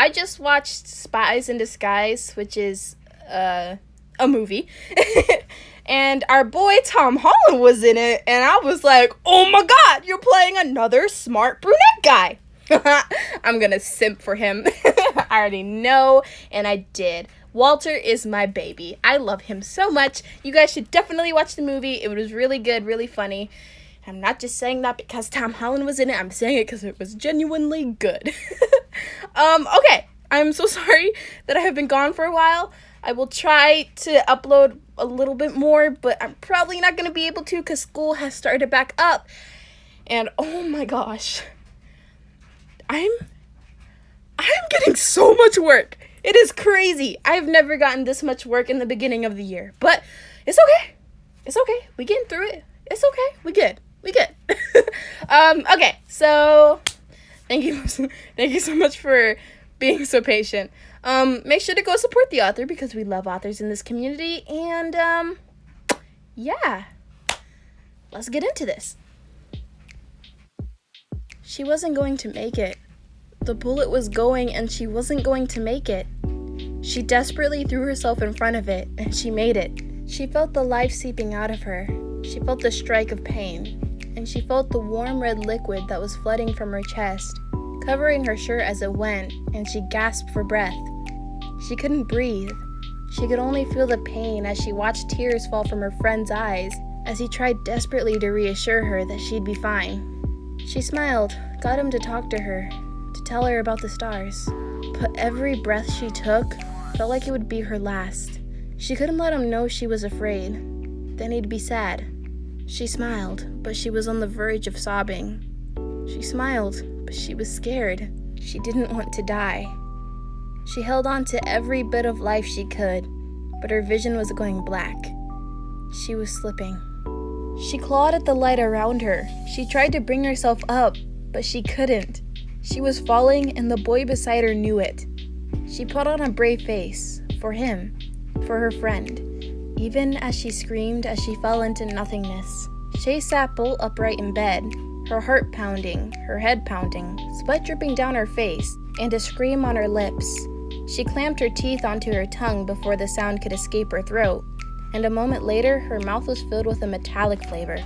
I just watched Spies in Disguise, which is a movie. And our boy Tom Holland was in it, and I was like, oh my god, you're playing another smart brunette guy. I'm gonna simp for him. I already know, and I did. Walter is my baby. I love him so much. You guys should definitely watch the movie. It was really good, really funny. I'm not just saying that because Tom Holland was in it. I'm saying it because it was genuinely good. Okay. I'm so sorry that I have been gone for a while. I will try to upload a little bit more, but I'm probably not going to be able to because school has started back up. And oh my gosh. I'm getting so much work. It is crazy. I've never gotten this much work in the beginning of the year. But it's okay. It's okay. We getting through it. It's okay. We good. Okay. So thank you so much for being so patient. Make sure to go support the author because we love authors in this community. And yeah. Let's get into this. She wasn't going to make it. The bullet was going and she wasn't going to make it. She desperately threw herself in front of it and she made it. She felt the life seeping out of her. She felt the strike of pain. And she felt the warm red liquid that was flooding from her chest, covering her shirt as it went, and she gasped for breath. She couldn't breathe. She could only feel the pain as she watched tears fall from her friend's eyes as he tried desperately to reassure her that she'd be fine. She smiled, got him to talk to her, to tell her about the stars. But every breath she took felt like it would be her last. She couldn't let him know she was afraid. Then he'd be sad. She smiled, but she was on the verge of sobbing. She smiled, but she was scared. She didn't want to die. She held on to every bit of life she could, but her vision was going black. She was slipping. She clawed at the light around her. She tried to bring herself up, but she couldn't. She was falling, and the boy beside her knew it. She put on a brave face, for him, for her friend, even as she screamed as she fell into nothingness. Shay sat bolt upright in bed, her heart pounding, her head pounding, sweat dripping down her face, and a scream on her lips. She clamped her teeth onto her tongue before the sound could escape her throat, and a moment later, her mouth was filled with a metallic flavor.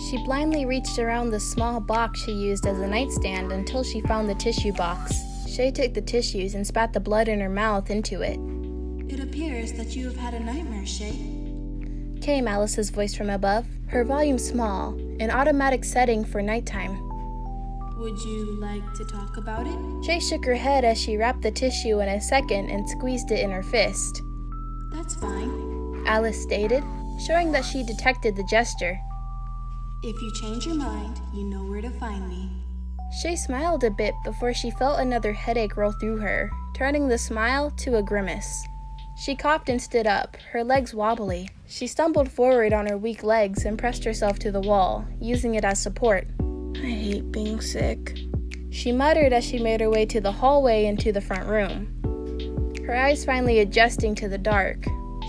She blindly reached around the small box she used as a nightstand until she found the tissue box. Shay took the tissues and spat the blood in her mouth into it. It appears that you have had a nightmare, Shay. Came Alice's voice from above, her volume small, an automatic setting for nighttime. Would you like to talk about it? Shay shook her head as she wrapped the tissue in a second and squeezed it in her fist. That's fine, Alice stated, showing that she detected the gesture. If you change your mind, you know where to find me. Shay smiled a bit before she felt another headache roll through her, turning the smile to a grimace. She coughed and stood up, her legs wobbly. She stumbled forward on her weak legs and pressed herself to the wall, using it as support. I hate being sick, she muttered as she made her way to the hallway and to the front room. Her eyes finally adjusting to the dark,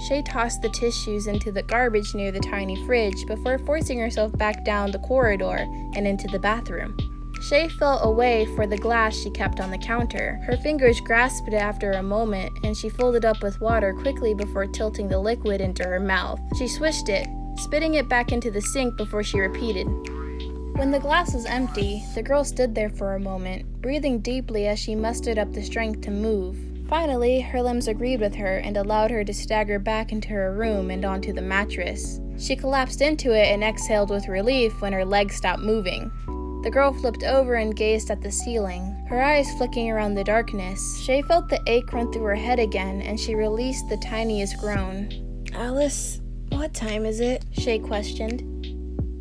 Shay tossed the tissues into the garbage near the tiny fridge before forcing herself back down the corridor and into the bathroom. Shay felt away for the glass she kept on the counter. Her fingers grasped it after a moment, and she filled it up with water quickly before tilting the liquid into her mouth. She swished it, spitting it back into the sink before she repeated. When the glass was empty, the girl stood there for a moment, breathing deeply as she mustered up the strength to move. Finally, her limbs agreed with her and allowed her to stagger back into her room and onto the mattress. She collapsed into it and exhaled with relief when her legs stopped moving. The girl flipped over and gazed at the ceiling, her eyes flicking around the darkness. Shay felt the ache run through her head again, and she released the tiniest groan. Alice, what time is it? Shay questioned.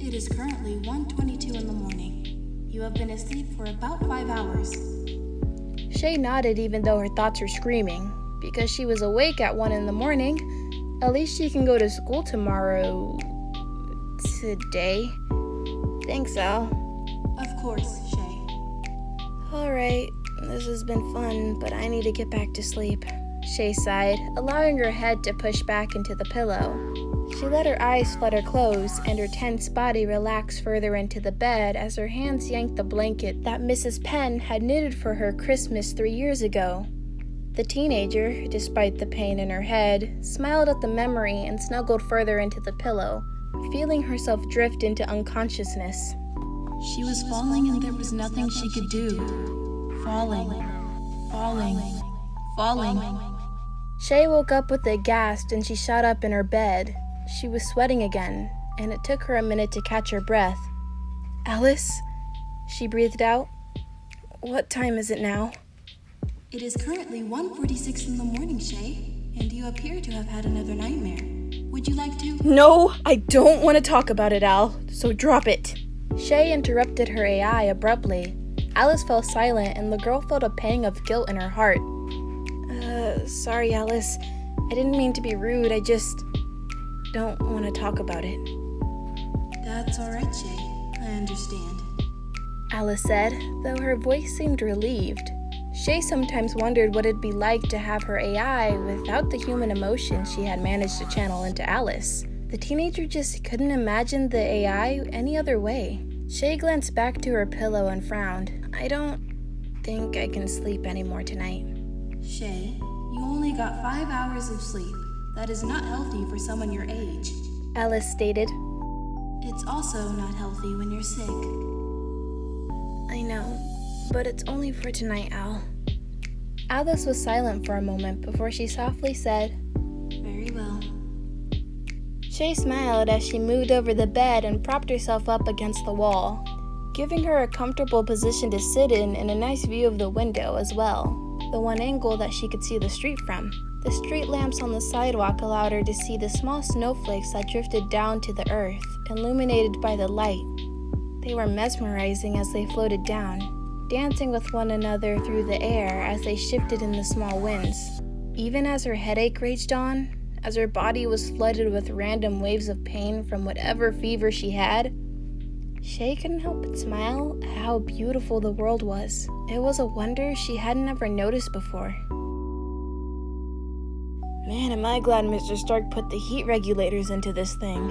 It is currently 1:22 in the morning. You have been asleep for about 5 hours. Shay nodded even though her thoughts were screaming. Because she was awake at 1 in the morning, at least she can go to school tomorrow. Today? Thanks, Al. Of course, Shay. Alright, this has been fun, but I need to get back to sleep. Shay sighed, allowing her head to push back into the pillow. She let her eyes flutter close and her tense body relax further into the bed as her hands yanked the blanket that Mrs. Penn had knitted for her Christmas 3 years ago. The teenager, despite the pain in her head, smiled at the memory and snuggled further into the pillow, feeling herself drift into unconsciousness. She was falling and there was nothing she could do. Falling, falling, falling. Shay woke up with a gasp and she shot up in her bed. She was sweating again, and it took her a minute to catch her breath. "Alice?" she breathed out. "What time is it now?" It is currently 1:46 in the morning, Shay, and you appear to have had another nightmare. Would you like to? "No, I don't want to talk about it, Al, so drop it." Shay interrupted her AI abruptly. Alice fell silent and the girl felt a pang of guilt in her heart. Sorry, Alice. I didn't mean to be rude, I just don't want to talk about it." That's alright, Shay. I understand. Alice said, though her voice seemed relieved. Shay sometimes wondered what it'd be like to have her AI without the human emotion she had managed to channel into Alice. The teenager just couldn't imagine the AI any other way. Shay glanced back to her pillow and frowned. "I don't think I can sleep anymore tonight." Shay, you only got 5 hours of sleep. That is not healthy for someone your age. Alice stated. It's also not healthy when you're sick. "I know, but it's only for tonight, Al." Alice was silent for a moment before she softly said, Very well. Shay smiled as she moved over the bed and propped herself up against the wall, giving her a comfortable position to sit in and a nice view of the window as well, the one angle that she could see the street from. The street lamps on the sidewalk allowed her to see the small snowflakes that drifted down to the earth, illuminated by the light. They were mesmerizing as they floated down, dancing with one another through the air as they shifted in the small winds. Even as her headache raged on, as her body was flooded with random waves of pain from whatever fever she had, Shay couldn't help but smile at how beautiful the world was. It was a wonder she hadn't ever noticed before. "Man, am I glad Mr. Stark put the heat regulators into this thing,"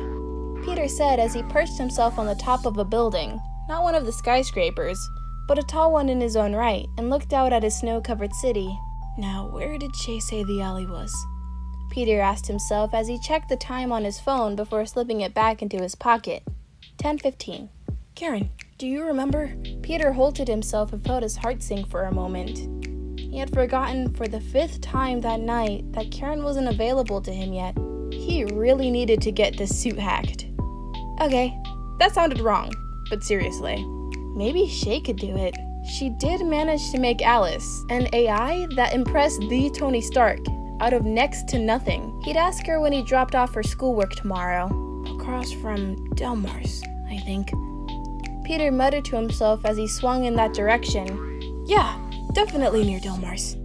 Peter said as he perched himself on the top of a building, not one of the skyscrapers, but a tall one in his own right, and looked out at his snow-covered city. Now, where did Shay say the alley was? Peter asked himself as he checked the time on his phone before slipping it back into his pocket. 10:15. "Karen, do you remember?" Peter halted himself and felt his heart sink for a moment. He had forgotten for the 5th time that night that Karen wasn't available to him yet. He really needed to get this suit hacked. Okay, that sounded wrong, but seriously, maybe Shay could do it. She did manage to make Alice, an AI that impressed the Tony Stark, out of next to nothing. He'd ask her when he dropped off her schoolwork tomorrow. Across from Delmars, I think. Peter muttered to himself as he swung in that direction. Yeah, definitely near Delmars.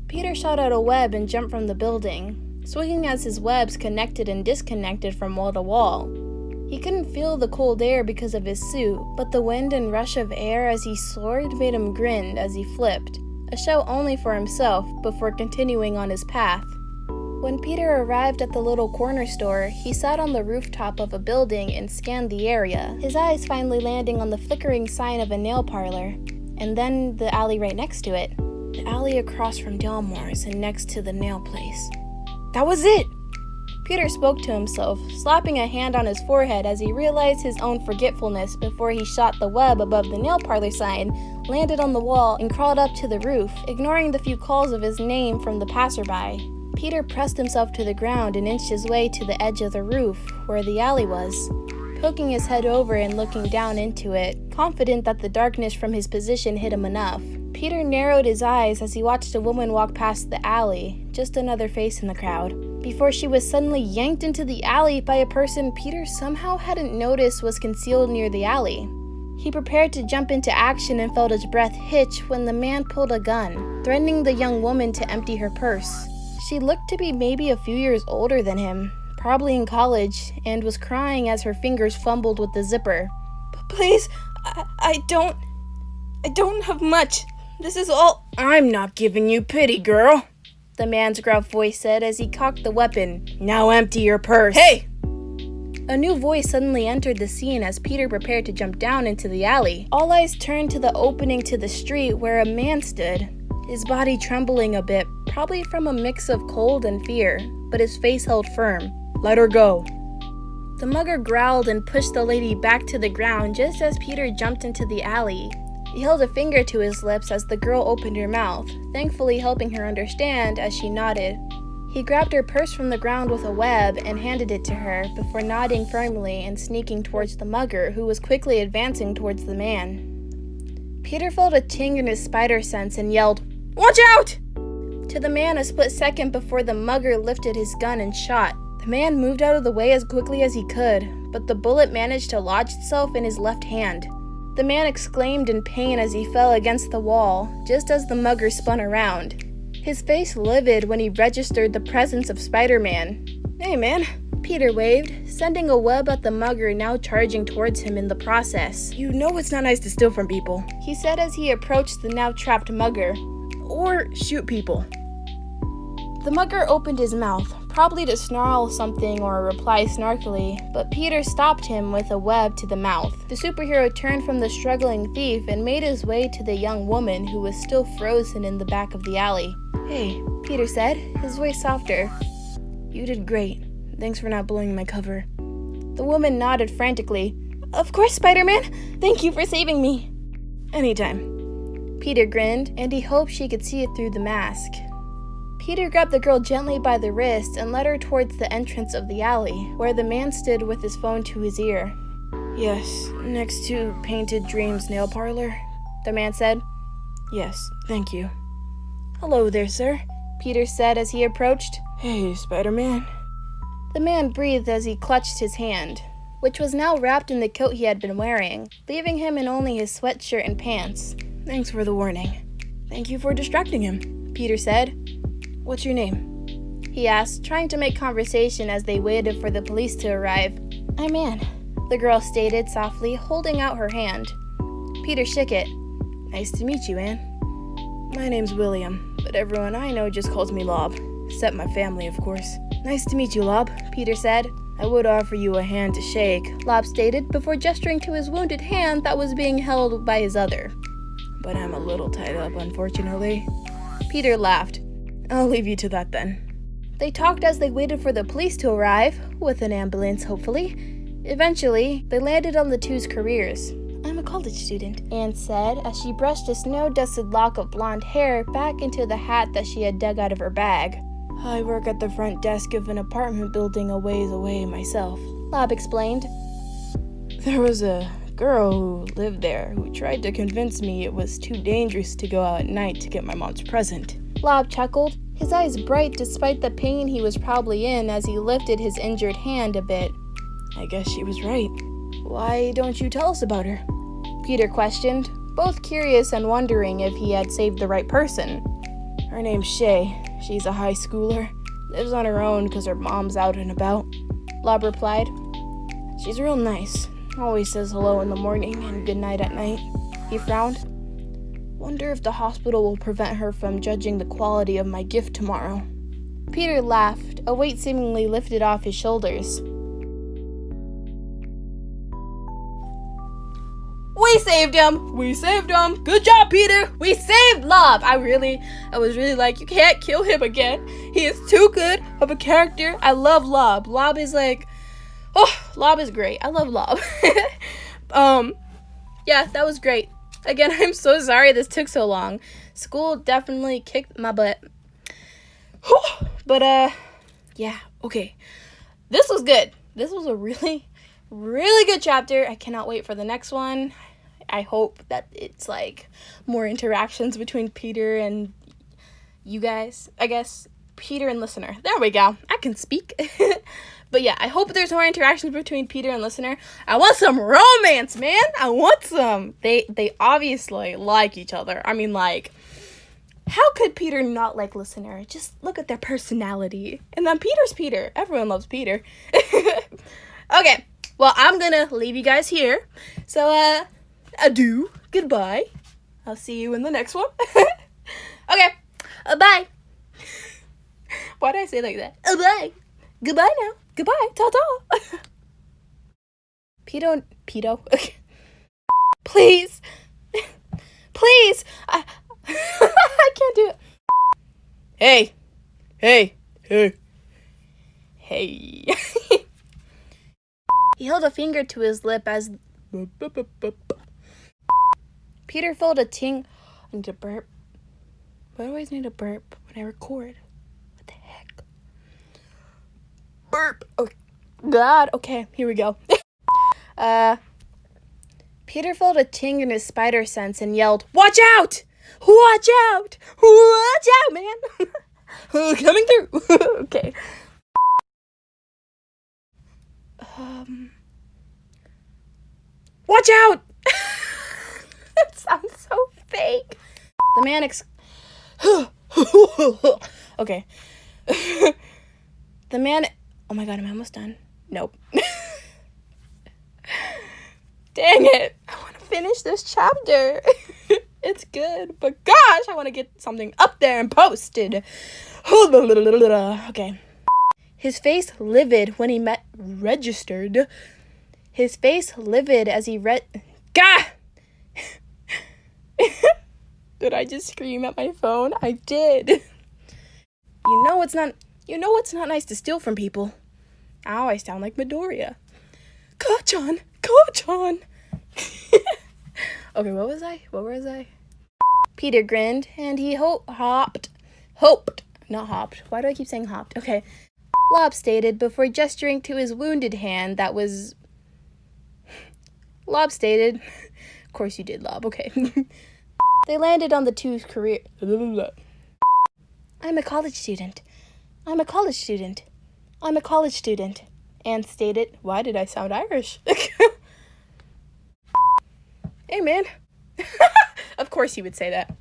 Peter shot out a web and jumped from the building, swinging as his webs connected and disconnected from wall to wall. He couldn't feel the cold air because of his suit, but the wind and rush of air as he soared made him grin as he flipped, a show only for himself before continuing on his path. When Peter arrived at the little corner store, he sat on the rooftop of a building and scanned the area, his eyes finally landing on the flickering sign of a nail parlor, and then the alley right next to it. The alley across from Delmars and next to the nail place. That was it! Peter spoke to himself, slapping a hand on his forehead as he realized his own forgetfulness before he shot the web above the nail parlor sign, landed on the wall, and crawled up to the roof, ignoring the few calls of his name from the passerby. Peter pressed himself to the ground and inched his way to the edge of the roof, where the alley was, poking his head over and looking down into it, confident that the darkness from his position hid him enough. Peter narrowed his eyes as he watched a woman walk past the alley, just another face in the crowd, before she was suddenly yanked into the alley by a person Peter somehow hadn't noticed was concealed near the alley. He prepared to jump into action and felt his breath hitch when the man pulled a gun, threatening the young woman to empty her purse. She looked to be maybe a few years older than him, probably in college, and was crying as her fingers fumbled with the zipper. "Please, I don't have much. This is all—" "I'm not giving you pity, girl," the man's gruff voice said as he cocked the weapon. "Now empty your purse." "Hey!" A new voice suddenly entered the scene as Peter prepared to jump down into the alley. All eyes turned to the opening to the street where a man stood, his body trembling a bit, probably from a mix of cold and fear, but his face held firm. "Let her go." The mugger growled and pushed the lady back to the ground just as Peter jumped into the alley. He held a finger to his lips as the girl opened her mouth, thankfully helping her understand as she nodded. He grabbed her purse from the ground with a web and handed it to her before nodding firmly and sneaking towards the mugger, who was quickly advancing towards the man. Peter felt a ting in his spider sense and yelled, "Watch out!" to the man a split second before the mugger lifted his gun and shot. The man moved out of the way as quickly as he could, but the bullet managed to lodge itself in his left hand. The man exclaimed in pain as he fell against the wall, just as the mugger spun around. His face livid when he registered the presence of Spider-Man. "Hey, man," Peter waved, sending a web at the mugger now charging towards him in the process. "You know it's not nice to steal from people," he said as he approached the now trapped mugger. "Or shoot people." The mugger opened his mouth, probably to snarl something or reply snarkily, but Peter stopped him with a web to the mouth. The superhero turned from the struggling thief and made his way to the young woman who was still frozen in the back of the alley. "Hey," Peter said, his voice softer. "You did great. Thanks for not blowing my cover." The woman nodded frantically. "Of course, Spider-Man. Thank you for saving me." "Anytime." Peter grinned, and he hoped she could see it through the mask. Peter grabbed the girl gently by the wrist and led her towards the entrance of the alley, where the man stood with his phone to his ear. "Yes, next to Painted Dreams Nail Parlor," the man said. "Yes, thank you." "Hello there, sir," Peter said as he approached. "Hey, Spider-Man." The man breathed as he clutched his hand, which was now wrapped in the coat he had been wearing, leaving him in only his sweatshirt and pants. "Thanks for the warning." "Thank you for distracting him," Peter said. "What's your name?" he asked, trying to make conversation as they waited for the police to arrive. "I'm Anne," the girl stated softly, holding out her hand. Peter shook it. "Nice to meet you, Anne." "My name's William, but everyone I know just calls me Lob, except my family, of course." "Nice to meet you, Lob," Peter said. "I would offer you a hand to shake," Lob stated before gesturing to his wounded hand that was being held by his other. "But I'm a little tied up, unfortunately." Peter laughed. "I'll leave you to that then." They talked as they waited for the police to arrive, with an ambulance, hopefully. Eventually, they landed on the two's careers. "I'm a college student," Anne said as she brushed a snow-dusted lock of blonde hair back into the hat that she had dug out of her bag. "I work at the front desk of an apartment building a ways away myself," Lob explained. "There was a girl who lived there who tried to convince me it was too dangerous to go out at night to get my mom's present." Lob chuckled, his eyes bright despite the pain he was probably in as he lifted his injured hand a bit. "I guess she was right. Why don't you tell us about her?" Peter questioned, both curious and wondering if he had saved the right person. "Her name's Shay. She's a high schooler. Lives on her own because her mom's out and about," Lob replied. "She's real nice. Always says hello in the morning and good night at night." He frowned. "Wonder if the hospital will prevent her from judging the quality of my gift tomorrow." Peter laughed, a weight seemingly lifted off his shoulders. "We saved him! We saved him! Good job, Peter! We saved Lob!" I was really like, you can't kill him again. He is too good of a character. I love Lob. Lob is Lob is great. I love Lob. Yeah, that was great. Again, I'm so sorry this took so long. School definitely kicked my butt. But, yeah, okay. This was good. This was a really, really good chapter. I cannot wait for the next one. I hope that it's, more interactions between Peter and you guys. I guess Peter and listener. There we go. I can speak. But yeah, I hope there's more interactions between Peter and listener. I want some romance, man. I want some. They obviously like each other. I mean, how could Peter not like listener? Just look at their personality. And then Peter's Peter. Everyone loves Peter. Okay. Well, I'm gonna leave you guys here. So, adieu. Goodbye. I'll see you in the next one. Okay. Bye. Why did I say it like that? Bye. Goodbye now. Goodbye. Ta-ta. Pedo. Okay. Please. Please. I can't do Hey! Hey! Hey! Hey! He held a finger to his lip as Peter felt a ting. I need to burp. Why do I always need to burp when I record? What the heck? Burp! Oh, God. Okay, here we go. Peter felt a ting in his spider sense and yelled, "Watch out! Watch out! Watch out, man!" Coming through. Okay. Watch out! That sounds so fake. The man Okay. The man... Oh my God, am I almost done? Nope. Dang it. I want to finish this chapter. It's good, but gosh, I want to get something up there and posted. Okay. His face livid when he registered. His face livid as he Gah! Did I just scream at my phone? I did. You know it's not nice to steal from people. Ow, I sound like Midoriya. Kachan! Kachan! Okay, what was I? Peter grinned, and he hoped. Not hopped. Why do I keep saying hopped? Okay. Lob stated before gesturing to his wounded hand that was... Lob stated. Of course you did, Lob. Okay. They landed on the two's career. I'm a college student. Anne stated. Why did I sound Irish? Hey, man. Of course you would say that.